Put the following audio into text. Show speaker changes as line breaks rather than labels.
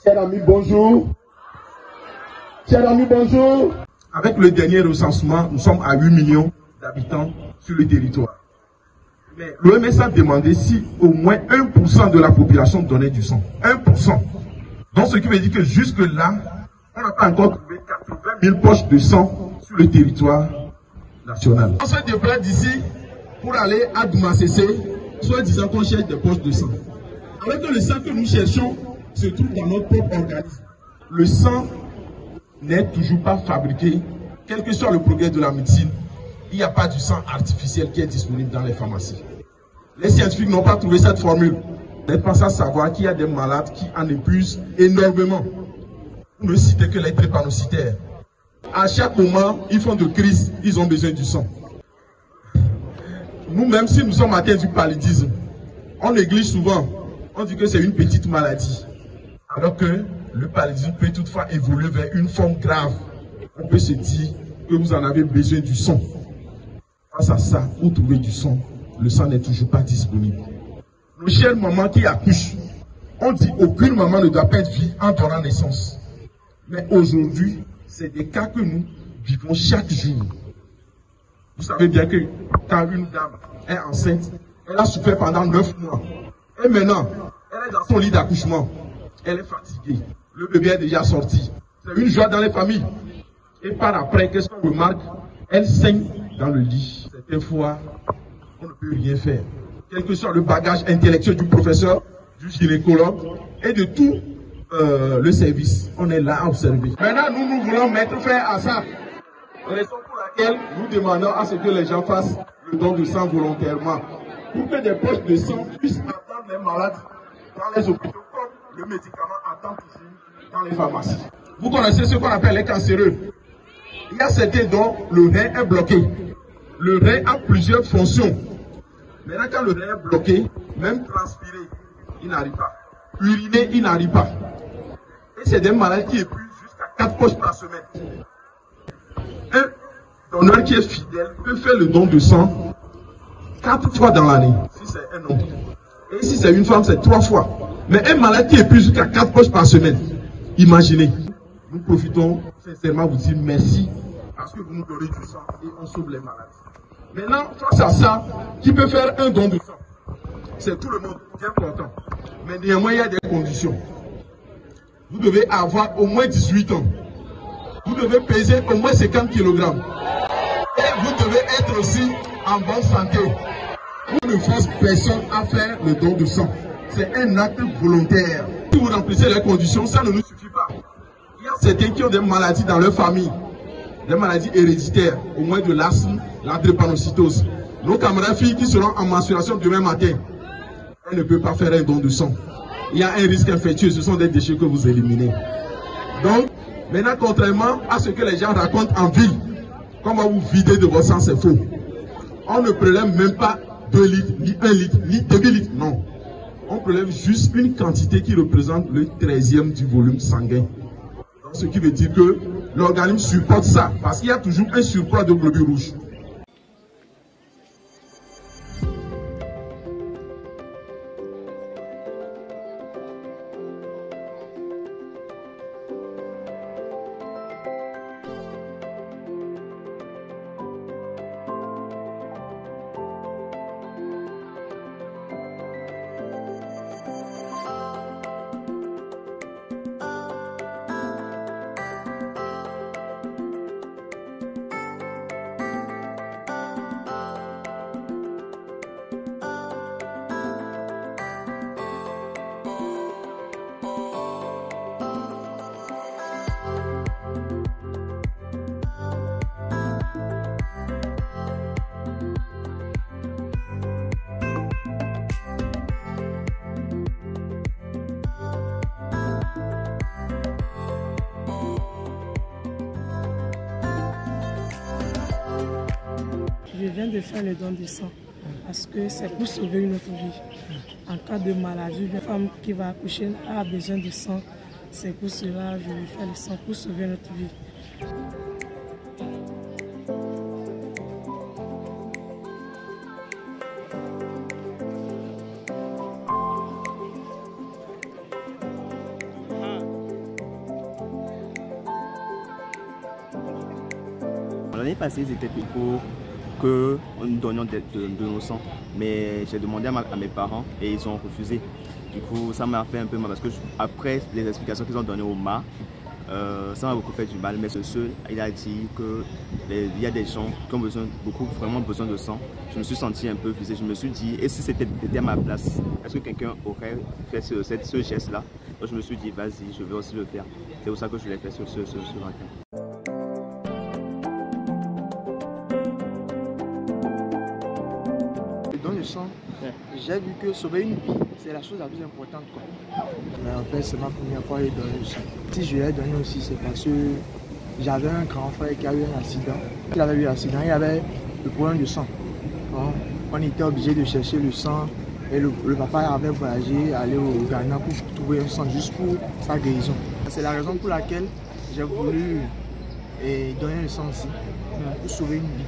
Chers amis, bonjour. Chers amis, bonjour. Avec le dernier recensement, nous sommes à 8 millions d'habitants sur le territoire. Mais l'OMS a demandé si au moins 1% de la population donnait du sang. 1%. Donc ce qui veut dire que jusque-là, on n'a pas encore trouvé 80 000 poches de sang sur le territoire national. On se déplace d'ici pour aller à Doumassessé, soit disant qu'on cherche des poches de sang. Alors que le sang que nous cherchons se trouve dans notre propre organisme. Le sang n'est toujours pas fabriqué, quel que soit le progrès de la médecine. Il n'y a pas du sang artificiel qui est disponible dans les pharmacies. Les scientifiques n'ont pas trouvé cette formule. Vous n'êtes pas à savoir qu'il y a des malades qui en épuisent énormément. Pour ne citer que les drépanocytaires. À chaque moment, ils font de crise, ils ont besoin du sang. Nous-mêmes, si nous sommes atteints du paludisme, on néglige souvent. On dit que c'est une petite maladie. Alors que le paludisme peut toutefois évoluer vers une forme grave. On peut se dire que vous en avez besoin du sang. Face à ça, pour trouver du sang, le sang n'est toujours pas disponible. Nos chères mamans qui accouchent, on dit aucune maman ne doit perdre vie en donnant naissance. Mais aujourd'hui, c'est des cas que nous vivons chaque jour. Vous savez bien que quand une dame est enceinte, elle a souffert pendant 9 mois. Et maintenant, elle est dans son lit d'accouchement. Elle est fatiguée. Le bébé est déjà sorti. C'est une joie dans les familles. Et par après, qu'est-ce qu'on remarque? Elle saigne dans le lit. Certaines fois, on ne peut rien faire. Quel que soit le bagage intellectuel du professeur, du gynécologue et de tout le service, on est là à observer. Maintenant, nous voulons mettre fin à ça. Raison pour laquelle nous demandons à ce que les gens fassent le don de sang volontairement. Pour que des poches de sang puissent attendre les malades dans les hôpitaux comme le médicament attend toujours dans les pharmacies. Vous connaissez ce qu'on appelle les cancéreux. Il y a certains dont le rein est bloqué. Le rein a plusieurs fonctions. Maintenant, quand le rein est bloqué, même transpirer, il n'arrive pas. Uriner, il n'arrive pas. Et c'est des malades qui épuisent jusqu'à 4 poches par semaine. Un donneur qui est fidèle peut faire le don de sang 4 fois dans l'année, si c'est un homme. Et si c'est une femme, c'est 3 fois. Mais un malade qui épuise jusqu'à 4 poches par semaine, imaginez. Nous profitons sincèrement vous dire merci parce que vous nous donnez du sang et on sauve les malades. Maintenant, face à ça, qui peut faire un don de sang? C'est tout le monde, bien content. Mais néanmoins, il y a des conditions. Vous devez avoir au moins 18 ans. Vous devez peser au moins 50 kg. Et vous devez être aussi en bonne santé. On ne force personne à faire le don de sang. C'est un acte volontaire. Si vous remplissez les conditions, ça ne nous suffit pas. Il y a certains qui ont des maladies dans leur famille. Des maladies héréditaires, au moins de l'asthme, la drépanocytose. Nos camarades filles qui seront en menstruation demain matin, elles ne peuvent pas faire un don de sang. Il y a un risque infectieux, ce sont des déchets que vous éliminez. Donc, maintenant, contrairement à ce que les gens racontent en ville, comment vous videz de votre sang, c'est faux. On ne prélève même pas 2 litres, ni 1 litre, ni 2 litres, non. On prélève juste une quantité qui représente le 13e du volume sanguin. Donc, ce qui veut dire que l'organisme supporte ça, parce qu'il y a toujours un surpoids de globules rouges.
Je viens de faire le don de sang parce que c'est pour sauver une autre vie. En cas de maladie, une femme qui va accoucher a besoin de sang. C'est pour cela que je vais faire le sang pour sauver notre vie.
L'année passée, c'était pour que nous donnions de nos sangs. Mais j'ai demandé à mes parents et ils ont refusé. Du coup, ça m'a fait un peu mal parce que après les explications qu'ils ont données au MA, ça m'a beaucoup fait du mal. Mais ce il a dit qu'il y a des gens qui ont vraiment besoin de sang. Je me suis senti un peu visé. Je me suis dit, et si c'était à ma place, est-ce que quelqu'un aurait fait ce geste-là? Donc je me suis dit, vas-y, je vais aussi le faire. C'est pour ça que je l'ai fait sur matin.
Dans le sang, j'ai vu que sauver une vie, c'est la chose la plus importante, quoi. Mais en fait, c'est ma première fois de donner le sang. Si je l'ai donné aussi, c'est parce que j'avais un grand frère qui a eu un accident. Il avait eu un accident, il avait le problème de sang. Donc, on était obligé de chercher le sang et le papa avait voyagé, aller au Ghana pour trouver un sang juste pour sa guérison. C'est la raison pour laquelle j'ai voulu donner le sang aussi, pour sauver une vie.